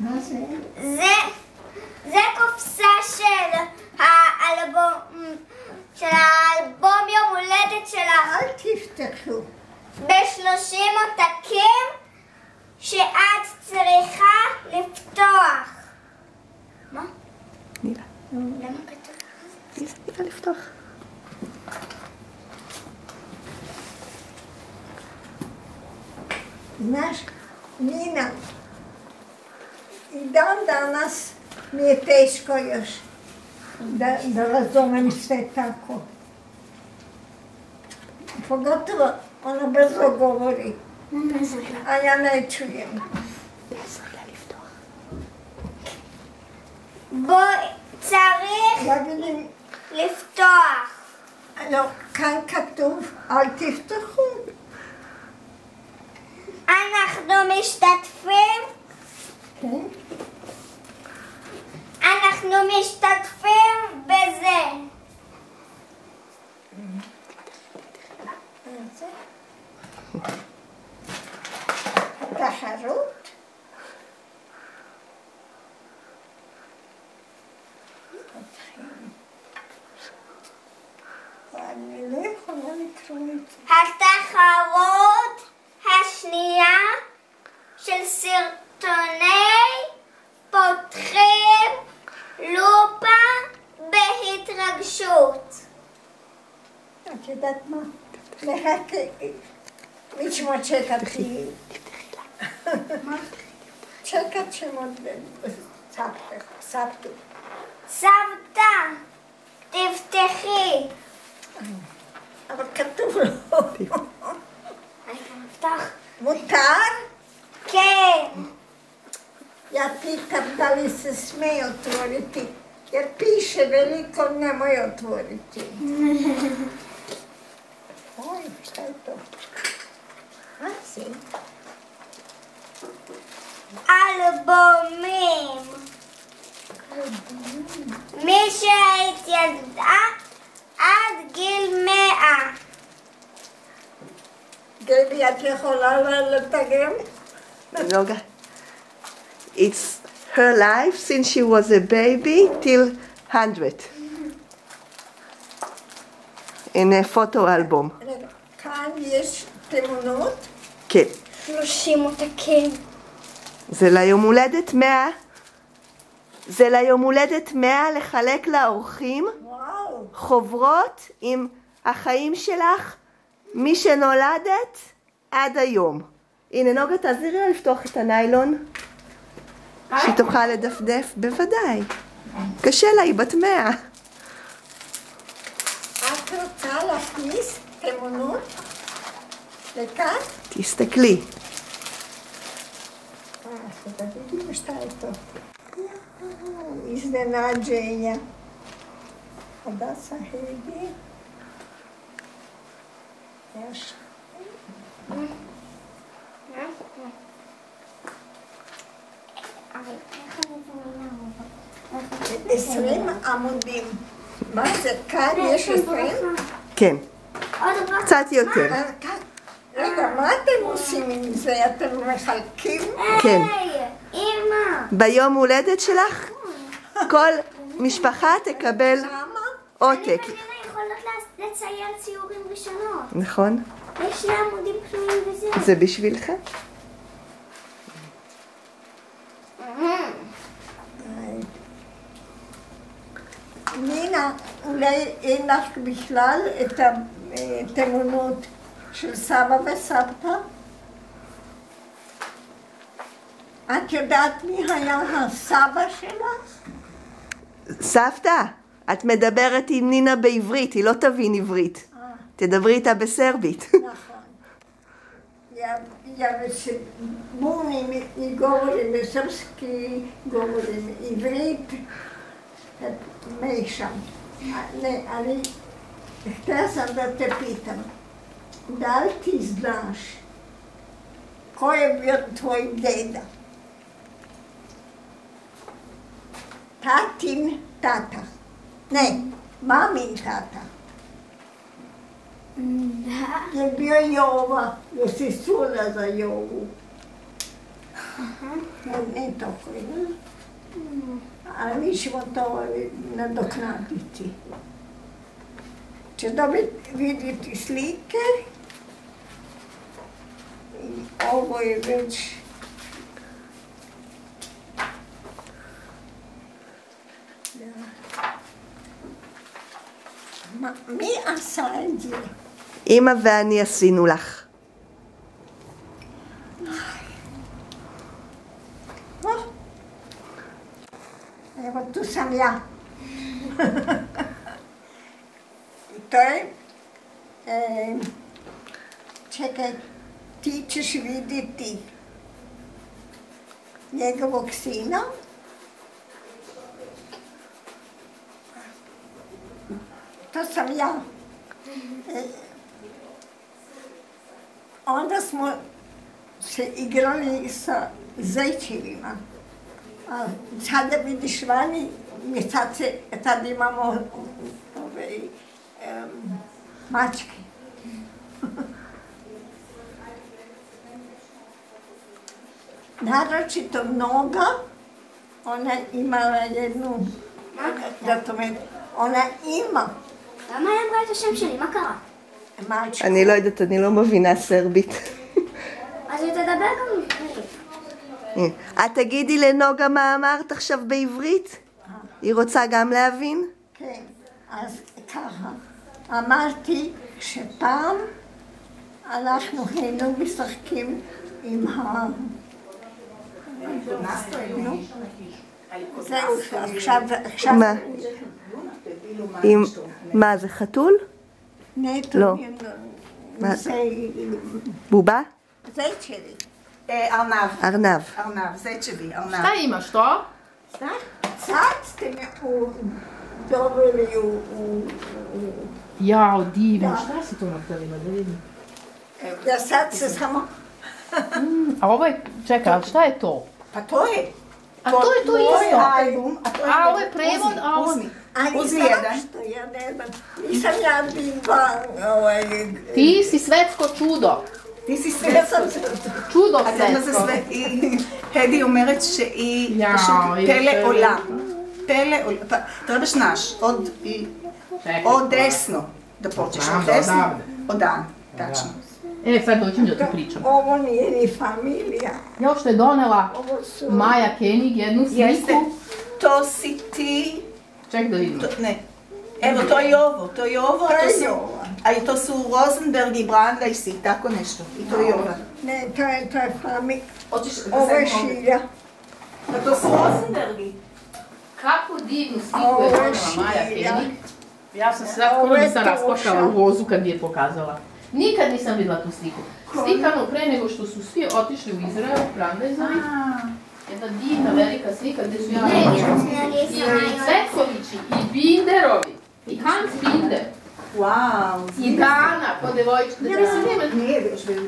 מה זה? זה קופסה של האלבום יום הולדת שלך. אל תפתחו. ב30 עותקים שאת צריכה לפתוח. מה? נילה. למה כתוב? נילה לפתוח. Znaš, Nina, i dan danas mi je teško još da razumem sve tako. Pogotovo ona brzo govori, a ja ne čujem. צריך לפתוח. לא, כאן כתוב, אל תפתחו. אנחנו משתתפים. כן? אנחנו משתתפים בזה. תחרות? אני לא יכולה לקרוא את זה. התחרות השנייה של סרטוני פותחים לופה בהתרגשות. את יודעת מה? לחכה. לשמוע צ'קת היא. צ'קת שמות סבתו. סבתא, תפתחי. אבל כתוב לו. אני נפתח. מותר? כן. Ja pitam da li se smije otvoriti, jer piše veliko nemoj otvoriti. Oj, šta je to? A si? אלבומים. מי שהתיידעה עד גיל 100. גבי, את יכולה לתרגם? נוגה. It's her life since she was a baby till 100. In a photo album. כאן יש תמונות? כן. 30 עותקים. זה ליום הולדת 100. זה ליום הולדת 100 לחלק לאורחים. וואו. חוברות עם החיים שלך מי שנולדת עד היום. הנה נוגה, תעזרי לה לפתוח את הניילון. שהיא תוכל לדפדף, בוודאי. קשה לה, היא בת 100. את רוצה להכניס תמונות לכאן? תסתכלי. Da vidimo šta je to. Iznenađenja. A da sa Hedi? Još. 20 עמודים. מה זה? כאן יש 20? כן. קצת יותר. רגע, מה אתם עושים עם זה? אתם מחלקים? כן. אמא. ביום הולדת שלך, כל משפחה תקבל עותק. אני יכולות לצייר ציורים ראשונות. נכון? יש לי עמודים פנויים וזה. זה בשבילך. נינה, אולי אין לך בכלל את התמונות של סבא וסבתא? את יודעת מי היה הסבא שלך? סבתא, את מדברת עם נינה בעברית, היא לא תבין עברית. תדברי איתה בסרבית. נכון. Buni i govorim srpski, govorim ivrit, mešam. Ne, ali htjela sam da te pitam, da li ti znaš ko je bio tvoj deda? Tatin tata. Ne, mamin tata. Da. Je bio Jova, jesi čula za Jovu? Ne toliko, ne? Ali mi ćemo to nadoknaditi. Će vidjeti slike. I ovo je već... מי עשה את זה? אמא ואני עשינו לך. Evo, tu sam ja. To je... Čekaj, ti ćeš vidjeti njegovog sina. To sam ja. Onda smo se igrali sa zajčevima. A sada vidiš vani, mi sad imamo mačke. Naročito Noga, ona imala jednu, ona ima. למה היא אמרה את השם שלי? מה קרה? mačku. אני לא יודעת, אני לא מבינה סרבית. אז היא תדבר גם בעברית. את תגידי לנוגה מה אמרת עכשיו בעברית? היא רוצה גם להבין? כן, אז ככה, אמרתי שפעם אנחנו היינו משחקים עם ה... נו, זהו, עכשיו... מה? מה, זה חתול? נטו, לא. זה בובה? זית שלי. ארנב. ארנב. ארנב, זית שלי, ארנב. Šta imaš to? Sad ste me doveli u... Jao, divno, Da. šta si to napravila, da vidim? Ja sad se samo... A ovo je, čekaj, ali šta je to? Pa to je. A to je to To je isto. album, a to je... A ovo je prevod, a ovo... Uzmi. A Uzmi znam jedan. što, ja ne znam. Nisam ja bila... Ti si svetsko čudo. Ti si Ja sam svetsko. se... čudo את יודעת מה זה svetsko. הדי אומרת שהיא יאו, פשוט היא פלא יושבת. עולם. פלא עולם. Trebaš naš, Čekaj. od desno da počneš. Znam, Od desno, odavde. odan, tačno. E, sad doćem da ti pričam. Ovo nije ni familija. Još što je donela Ovo su... Maja Kenig jednu Jeste, sliku. to si ti, Ček da vidimo. ne. Evo, to je ovo, to je ovo, To a to je su, ovo. a i to su Rosenberg i Brandajsi, tako nešto. I to je ovo. Ne, to je familija. Hoćeš da Ovo je sad mogu? Šilja. Pa to su Rosenbergi. Kako divnu sliku Ovo je je donela Maja šilja. Kenig. Ja sam se sad Ovo skoro je nisam rasplakala Toša. u vozu kad mi je pokazala. Nikad nisam vidjela tu sliku. Slikano pre nego što su svi otišli u Izrael, Brandajzovi. Jedna divna velika slika gdje su i Njegovići, i Cvetkovići, i Binderovi, i Hans Binder, Wow. i Dana, ko devojčica. Da ti se nema... Nije još bilo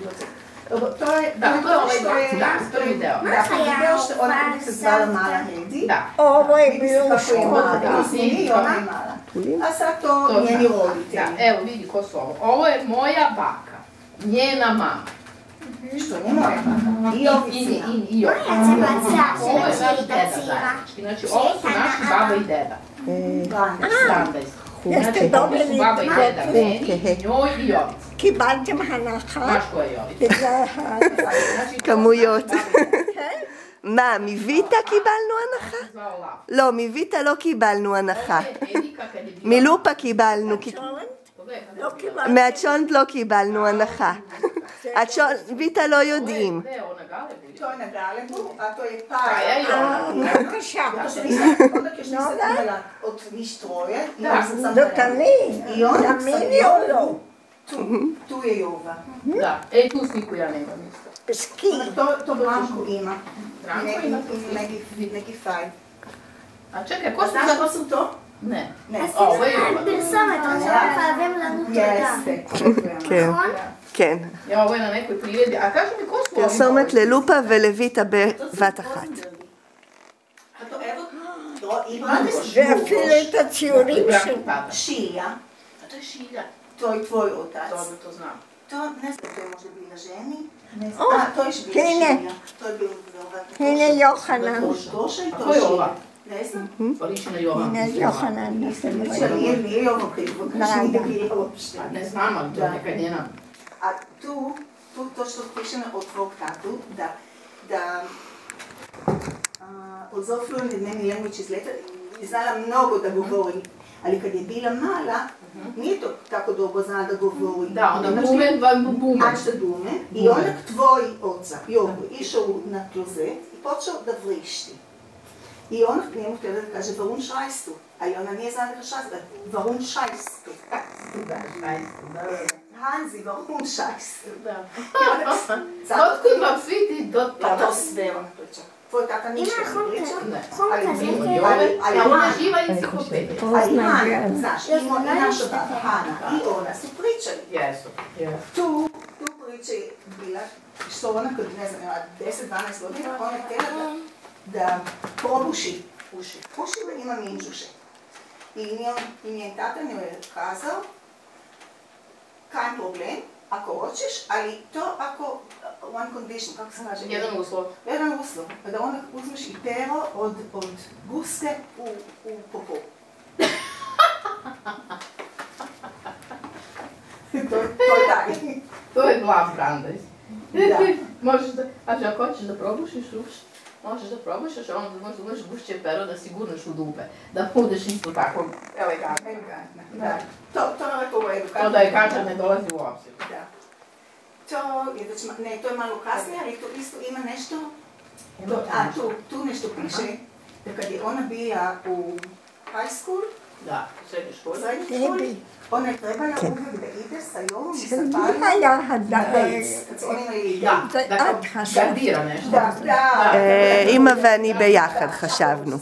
to je, Da, to je ovaj što je, da, prvi deo. Da, video što ona uvijek se zvala Mala Hedi. Da. Ovo je Vidi se bilo u kako je mala, školi. ti si i ona je mala. A sad to To njeni znam. roditelji. Da, evo vidi ko su ovo. Ovo je moja baka, njena mama. Što je moja baka. I ovi sina. I Ja se baca, Ovo je se naš baci, deda bacira. zajednički. Znači, ovo su naši baba i deda. Standardski. Jeste Znači, ovo dobili su baba i deda, meni, njoj i Jovici. קיבלתם הנחה Znaš ko je Jovica? בגלל Znači, כמויות. כן? מה, מויטה קיבלנו הנחה? zvao Lav. לא, מויטה לא קיבלנו הנחה. Ovo je Edika kad je bila... מלופה קיבלנו, Pogledaj, לא קיבלתם. מהצ'ונט לא קיבלנו הנחה. ויטה לא יודעים. Gde je ona Galebu? To je na Galebu, a to je Paja i Paja. ona. בבקשה. Zato što nisam, onda još nisam imala od njih troje. I Da. onda sam samo זאת אני. I onda sam תאמיני או לא? tu je Jova. Da, e tu sliku ja nemam isto. בסקי. To Branko ima. Branko ima. Neki faj. A čekaj, ko A su znaš za... ko su to? Ne. Ne. Ovo je Jova. פרסומת, עכשיו חייבים לנו תודה. Jeste. כן, נכון? כן. Ja, ovo je na nekoj priredi. A kaži mi, ko su ovi? פרסומת ללופה ולויטה בבת אחת. A to evo, i Branko. ואפילו את הציורים Branko של... tata. Šilja, A to je Šilja. to je tvoj otac. Dobro, to znam. To, ne znam, to je možda bila ženi. To je šbilja. To je bilo dobro. הנה יוחנן. Goša i Ko je ova? Ne znam. Parišina Jovan. הנה יוחנן, nisam Nije ovo krivo, kaže nije bilo uopšte. Ne znam, ali to je neka njena. A tu to što piše od tvog tatu, da od zofluentni dnevni language iz leta, znala mnogo da govori, ali kad je bila mala, nije to tako dobro znala da govori. Da, onda bumen. Ačta bume. I onak tvoj oca, Jovo, išao na klozet i počeo da vrišti. I on njemu htjela da kaže warum schreist du? Ali ona nije znala da kaže warum schreist du? Hanzi, warum schreist du? Otkud vam svi ti Pa to sve ona priča. Tvoj tata ništa ne priča. Ali ona živa enciklopedija. Ali Hana, znaš, i naša tata Hana i ona su pričali. Jesu. Tu priča je bila, što ona kad, ne znam, 10-12 godina, ona je htjela da probuši uši. Ušima ima minđuše. I njen tata njoj je kazao, kaj problem, ako hoćeš, ali to ako, one condition, kako se kaže? Jedan uslov. Jedan uslov, da onda uzmeš i pero od guske u popo. To je taj. To je glav Brandajs. Da. Možeš da, ako hoćeš da probušiš uši, možeš da probušiš, a onda možeš da uzmeš gušće pero da si gurneš u dupe. Da budeš isto tako elegantno. Da. To je lepo u redu. To da je kačar ne dolazi u obzir. Da. To je malo kasnije, ali to isto ima nešto. Tu nešto piše, da kad je ona bila u high school, da, u srednjoj školi, ona je trebala uvijek da ide sa Jovom i sa שלי Panom. היה הדייס. da gardira nešto. אמא ואני ביחד חשבנו.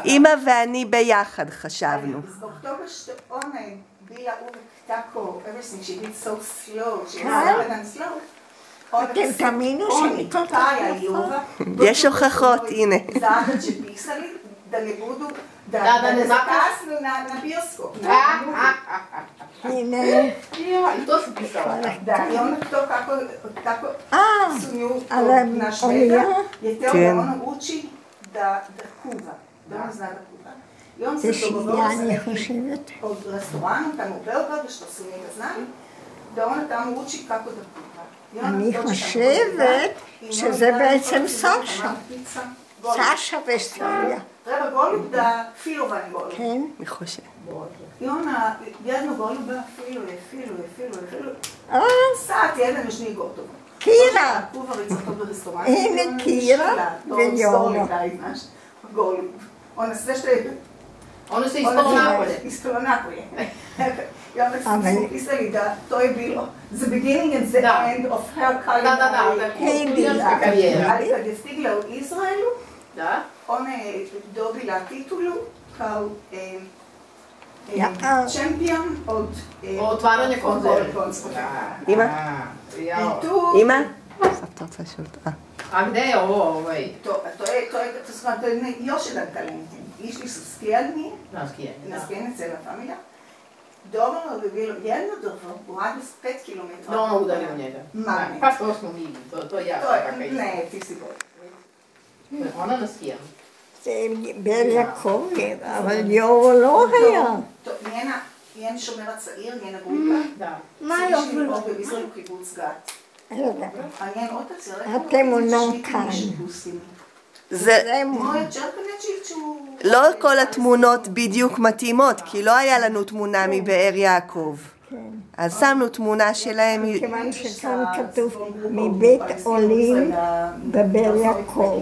אמא ואני ביחד חשבנו. Zbog toga što ona je bila uvijek tako, everything she did so slow, she was slow. אתם תאמינו שאני כל כך Taja i Jova, יש הוכחות, הנה. zadaće pisali da ne budu, da ne zakasnu na bioskop. הנה, I to su pisala. Da, i onda to kako su nju na šveda, אוניה, je teo da ona uči da kuva, da ona zna da kuva. I on se זה dogovorio שנייה sa אני nekim חושבת. od restoranom tamo u Beogradu, što su njega znali, da ona tamo uči kako da kuva. I ona אני dođe tamo חושבת i שזה njoj בעצם daje סשה. pizza, golub. סשה וסטריה. Treba golub da, filovan golub. כן? אני חושבת. I ona jedno goluba filuje. אה, Sat jedan još nije gotovo. קירה. Kuvarica to u restoranu. Ine, Kira, Veljona. Znaš, golub. Ona sve što je... Ono se ispalo napolje. Ispalo napolje. I onda su pisali da to je bilo the beginning and the end of her kulinarska karijera. Ali kad je stigla u Izraelu, Da? ona je dobila titulu kao Ja. čempion od Otvaranje konzerve. אמא? I tu... אמא? סבתא רוצה לשאול אותה. A gde je ovo To je još jedan talent. Išli su skijanje, na skijanje? na skijanje cijela familija. Dovoljno bi bilo jedno drvo u radius 5 km. Da ono udari u njega. Manje. Pa to smo mi, to je ja. Ne, ti si bolj. Ona na skijanju. זה באר יעקב, אבל יורו לא היה. נהן שומרת צעיר, נהן הגרובה. Da. שישי עוד בביזר הוא קיבוץ גת. הנהן עוד תצירה. אתם עונה כאן. זה מויה צ'רקנצ'יק שהוא... לא כל התמונות בדיוק מתאימות, כי לא היה לנו תמונה מבאר יעקב. אז שמנו תמונה שלהם. כיוון שכאן כתוב מבית עולים בבאר יעקב.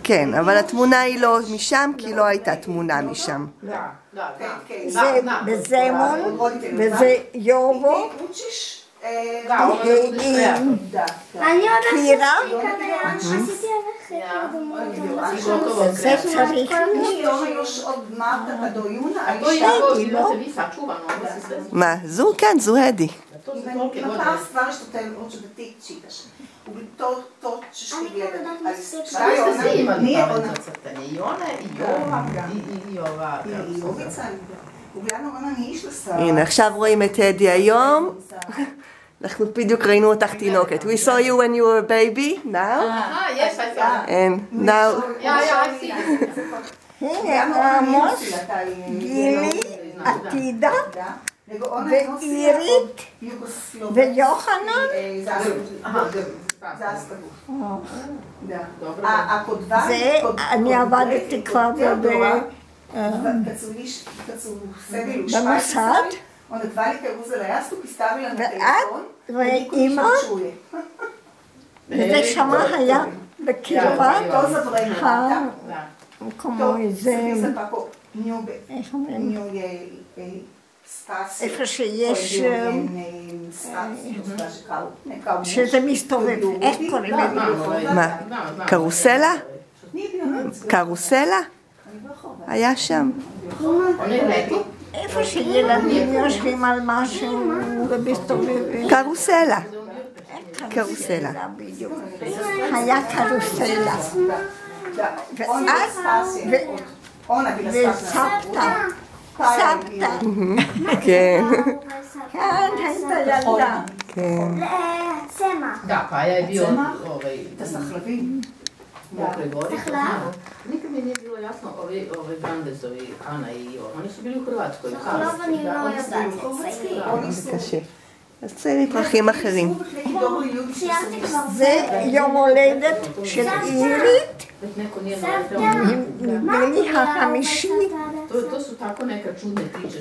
כן, אבל התמונה היא לא משם, כי לא הייתה תמונה משם. זה בזמון וזה יורבו. אני עוד קירה. עשיתי עליך זה צריך Ona još od marta do juna, ali To je šta? jako, da se vi sačuvano, ovo se sve... מה? זו? כן, זו הדי. To su Ima tolke par godine. stvari što te hoću da ti čitaš. To ćeš ti gledati. Ali šta Pa je vi ste ona? svi imali Nije pamet ona. za crtanje. I ona, i Jova, i ova... I Jovica. Uglavnom ona nije išla sa... הנה, עכשיו רואים את הדי היום. אנחנו בדיוק ראינו אותך תינוקת. We saw you when you were a baby, now, Yes, I saw. and now, I see. הנה, עמוס, גילי, עתידה, ואירית, ויוחנן. זה, אני עבדתי כבר במוסד. ואת ואימא, וזה שמה היה בקרבה כמו איזה, איך אומרים? איפה שיש, שזה מסתובב, איך קוראים לזה? מה? קרוסלה? קרוסלה? היה שם. איפה שילדים יושבים על משהו ומסתובבים. קרוסלה. קרוסלה. בדיוק. היה קרוסלה. וסבתא. סבתא. כן. כן, הייתה ילדה. כן. Sema. Da, pa je bio תסחלבים. Nikad mi nije bilo jasno, ove Brandesovi, Ana i Ivo, oni su bili u Hrvatskoj. Slobodni oni su קשה. אז צאי פרחים אחרים. סיימתי כבר. זה יום הולדת של אירית, Već neko nije naletao. נדמה לי החמישי. To su tako neka čudne priče.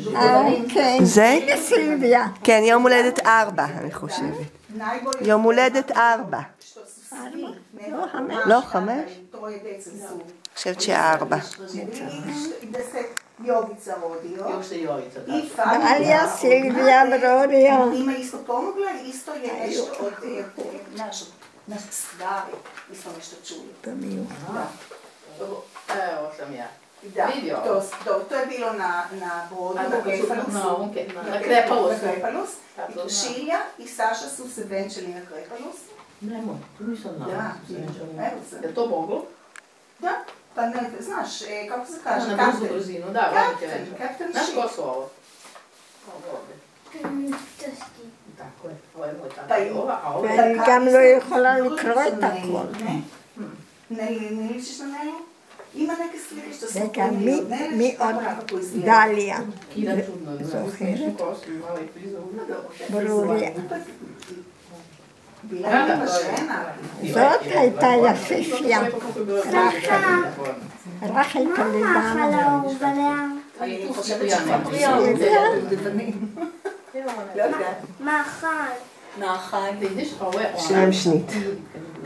כן, זה? סילביה. כן, יום הולדת 4, אני חושבת. יום הולדת 4. לא, 5? אני חושבת ש4. Jovica rodio. Još se Jovica I da. familija. Alija, Silvija, Brodija. Ima isto pomogla i isto je nešto od naših stvari. Isto nešto čuli. Da. Evo sam ja. Da, Vidio. to je bilo na brodu, na Na Krepalusu. Na Krepalus. I Šilja i Saša su se venčali na Krepalus. Nemoj, tu nisam znala. Da, evo se. Je to moglo? Da, pa ne, znaš, kako se kaže, Na brzu brzinu, da, velike venče. Kapten Znaš Šilja. ko su ovo? Ovo ovdje. Tako je, ovo je moj tata i ova, a ovo je... ואני גם לא יכולה לקרוא את הכל. Ne ličiš na Nelu? Ima neke slike što su רגע, מי עוד? דליה, Kida čudno, ima smiješnu kosu, malo i frizu. ברוריה. Bila je ima žena. זאת הייתה יפיפיה, רחל טולדנו. אני חושבת שפטריות דבנים. לא יודעת. מאכל. Vidiš, ovo je ona. שלמשנית.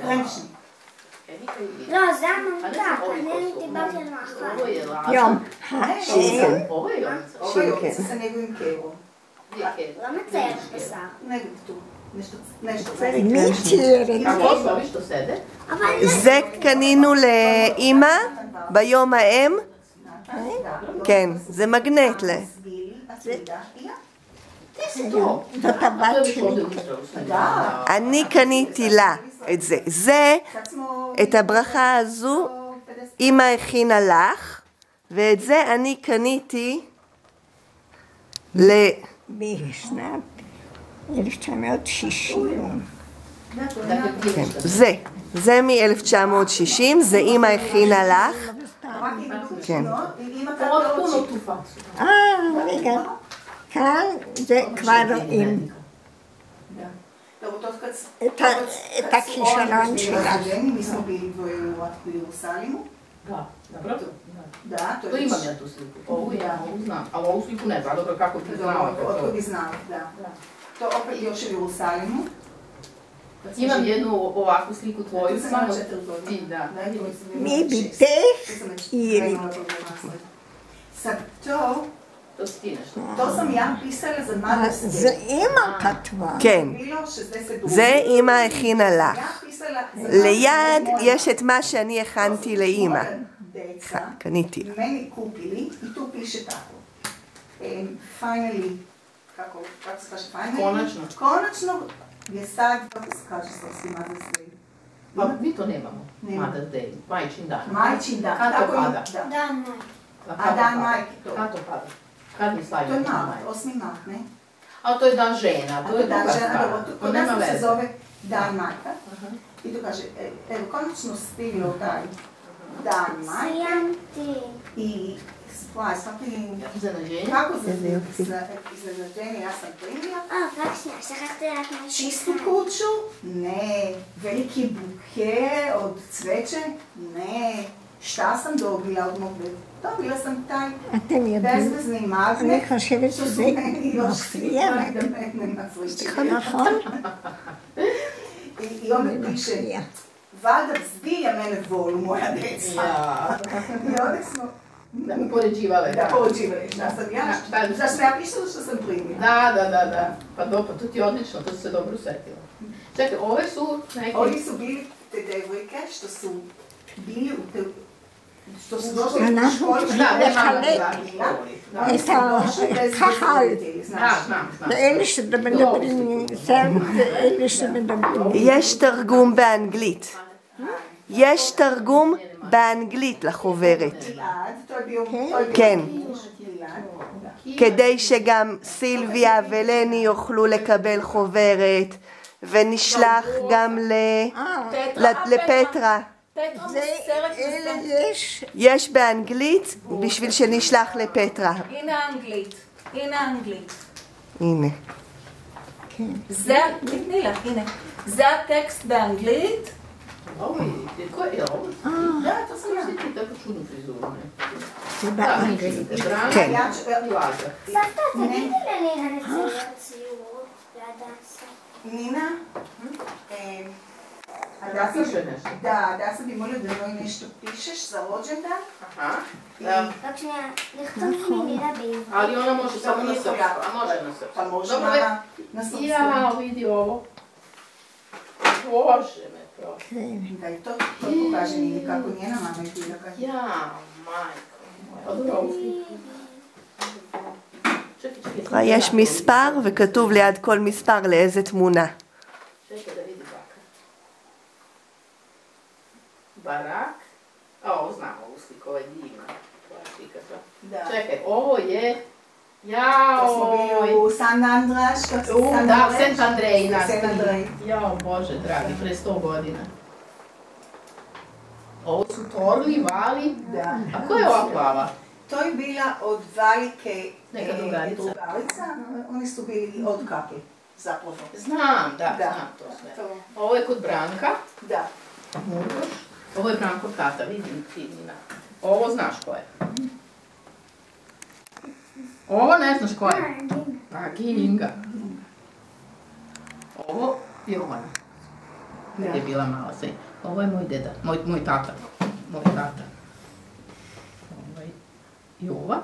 קרמשני. לא, זה הממתק, אני דיברתי על מאכל. Ovo je laža. יום, Ovo je Jovica. Ovo je Jovica sa njegovim kevom. לא מצייר בשר. Negdje tu. Nešto. מי ציירת? A ko su ovi što sede? זה קנינו לאימא ביום האם. כן, זה מגנט ל... זאת הבת שלי. אני קניתי לה את זה. זה, את הברכה הזו, אימא הכינה לך, ואת זה אני קניתי בשנת 1960. זה מ-1960, זה אימא הכינה לך. כן. Potpuno tu facu. רגע, כאן זה כבר רואים את הכישרון שלה. Mi smo bili dvoje u Jerusalimu. Da, dobro. Da, to To je imam ja tu sliku. Ovu ja, ovu znam. Ali ovu sliku ne znam. Dobro, kako ti znala? Otkud bi znala, da. To opet još u Jerusalimu. Imam jednu ovakvu sliku tvoju. Samo ti, da. מי ביתך אירית. Sad to, To si ti nešto. to sam ja pisala za Mother's זה Day. אימא כתבה. כן, bilo 60 זה אימא הכינה לך. Ja pisala za ליד יש את מה שאני הכנתי לאימא. deca. קניתי. Meni kupili i tu piše tako. Finally, kako se kaže finally? Konačno. Konačno je sad, kako se kaže sa Mother's Day? Pa mi to nemamo. Nema. Mother's Day. Majčin dan. Majčin dan. Kad to tako je, pada? da. Dan majke. A dan majke to. Kad to pada? Kad mi To slavimo je dan mart, majke? 8. mart, ne? A to je dan žena, A to je druga stvar. kod nas se zove Dan majka. I tu kaže, evo, konačno stiglo taj Dan majke. I Iznenađenje. kako iznenađenje ja sam primila? שכחתי רק משהו. Čistu kuću? Ne. Veliki buke od cveće? Ne. Šta sam dobila od mog djeda? Dobila sam taj אתם יודעים, bezvezni magnet. אני חושבת što su שזה meni još מפריע. da mene nasličili. נכון? I onda piše, valjda zbilja mene volu moja djeca. I onda smo Da mi poređivale. da pođivali. Šta sam ja pisala što sam primila. Da. Pa dobro, to ti je odlično, to si se dobro setila. Čekaj, ove su neke... Ovi su bili te devojke što su bili u te... što su došli u אנחנו školi. צריכים Da, ne mama לחלק bila. ככה, Znam. לאלה שמדברים, אלה שמדברים. יש תרגום באנגלית. יש תרגום באנגלית לחוברת. כן. כדי שגם סילביה ולני יוכלו לקבל חוברת, ונשלח גם לפטרה. אלה יש, יש באנגלית בשביל שנשלח לפטרה. הנה אנגלית. הנה. זה, תתני לך, הנה. זה הטקסט באנגלית. Ovo je, ko je ovo? Da, to sam još ti tako čudnu frizuru, ne? זה באנגלית. כן. סבתא, תגידי לנינה נציגות ציור להדסה. Nina, Da, piše nešto. da sam bi molio da joj nešto pišeš za rođendan. Aha, da. רק שנייה, לכתוב מילה בעברית. Ali ona može samo na srpsku, a može na srpsku. Pa može Dobro, mama na srpsku. Ja, vidi ovo. Bože me prosto. Da i to pokaže Nini kako njena mama je bila. Ja, majko moja. Pa dobro, ovo sliku. čekaj. יש מספר וכתוב ליד כל מספר לאיזה תמונה. Čekaj da vidi baka. Barak. A, ovo znam ovu sliku, ovo je divna. Koja slika to? Da. Čekaj, ovo je... To smo bili u San Andraš. Da, Sent Andrej nas. Sent Andrej. Jao, Bože dragi, pre 100 godina. Ovo su Torli, Vali. Da. A ko je ova plava? To je bila od Valike Neka drugarica. Oni su bili od Kapli, zapravo. Znam, da, Da. znam to sve. Ovo je kod Branka. Da. Murgoš. Ovo je Branko tata, vidim ti, Nina. Ovo znaš ko je. Ovo ne znaš ko je. A, Ginga. Ovo Jovana. Kad je bila mala se. Ovo je moj deda, moj tata. Moj tata. Jova.